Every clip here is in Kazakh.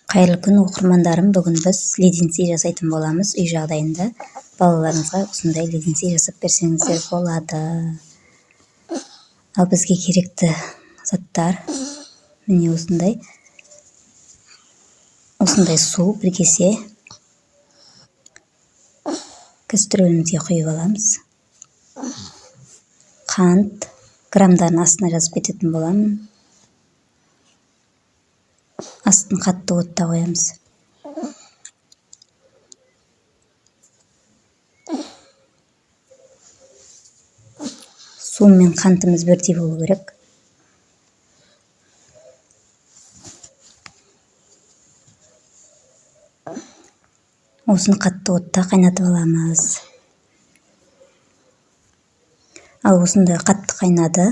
Кайырлы күн окурмандарым, бүгүн биз леденцы жасайтын боламыз. Үй жагдайында балаларыңызга ушундай леденцы жасап берсеңиздер болот. Ал бизге керектүү заттар міне ушундай суу бир кесе кастрюлябызга куюп алабыз. Кант граммдарын астына жазып кететін боламын. Астын каттуу отто коебуз. Суу менен кантыбыз бирдей болуу керек. Осуну каттуу отто кайнатып аламыз. Ал ушундай катты кайнады.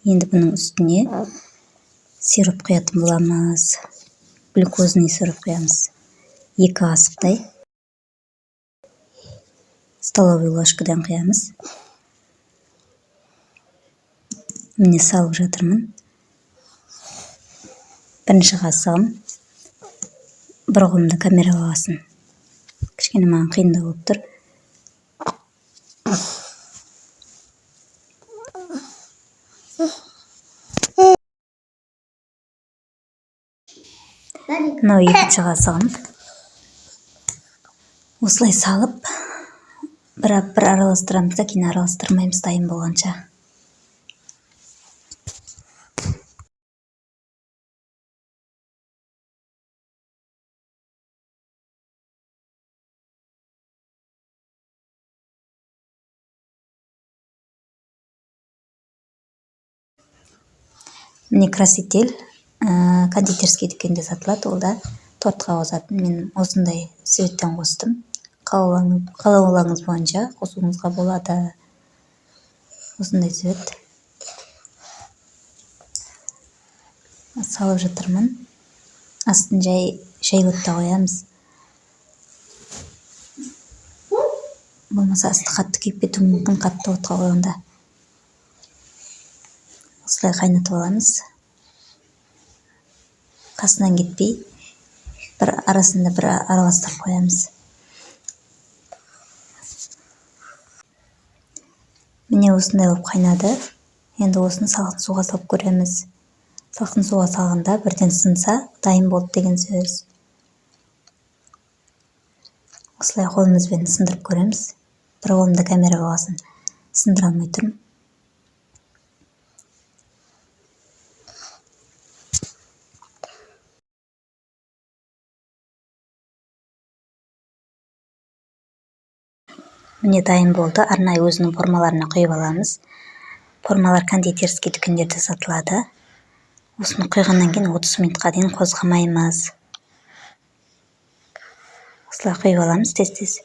Энди бунун үстүнө сироп куятын боламыз. Глюкозный сироп куябыз. 2 касыктай. Столовый ложкадан куябыз. Міне салып жатырмын. Биринчи касыгым bir колумда камерага алсын. Кичкене мага кыйындау болуп тур. Мына экинчи касыгым. Осулай салып, бир аралаштырамыз да, кийин аралаштырмайбыз дайын болгончо. Міне краситель кондитерский дүкенде сатылат, ол да тортко косатын. Мен осундай цветтен костум. Каалооңуз боюнча косууңузга болот. Осундай цвет. Салып жатырмын. Астын жай шайготто коябыз. Болмаса асты катты күйүп кетүү мүмкүн катты отко койгондо. Осулай кайнатып аламыз. Касынан кетпей, бир арасында бир аралаштырып коябыз. Міне ушундай болуп кайнады. Энди осуну салкын сууга салып көрөбүз. Салкын сууга салганда бирден сынса, дайын болду деген сөз. Осулай колубуз менен сындырып көрөбүз. Бир колумда камерага алсын. Сындыра алмай турмун. Міне дайын болду. Арнайы өзүнүн формаларына куюп аламыз. Формалар кондитерский дүкендерде сатылады. Осуну куйгандан кийин 30 минутка чейин козгомойбуз. Осулай куюп аламыз тез-тез.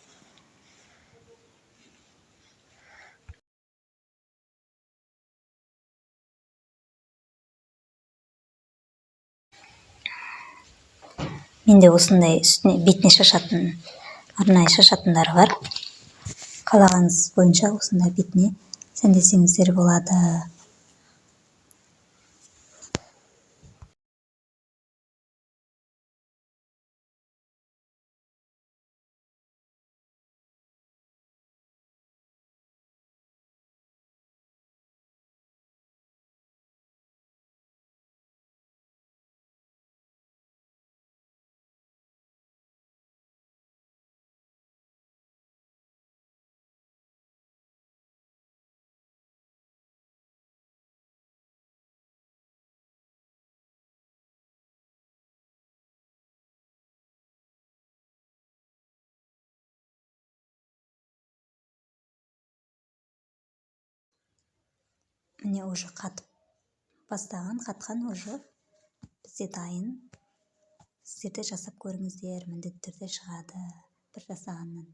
Менде ушундай үстүнө бетине шашатын арнайы шашатындары бар. Каалаганыңыз боюнча ушундай бетине сендесеңиздер болот. Міне уже катып каткан уже бизде дайын. Сиздер да жасап көрүңүздөр, міндетті түрдө чыгат бир жасагандан.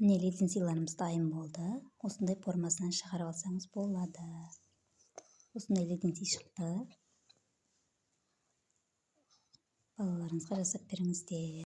Міне леденцийларымыз дайын болды. Осындай формасынан шығарып алсаңыз болады. Осындай леденций шықты. Балаларыңызға жасап беріңіздер.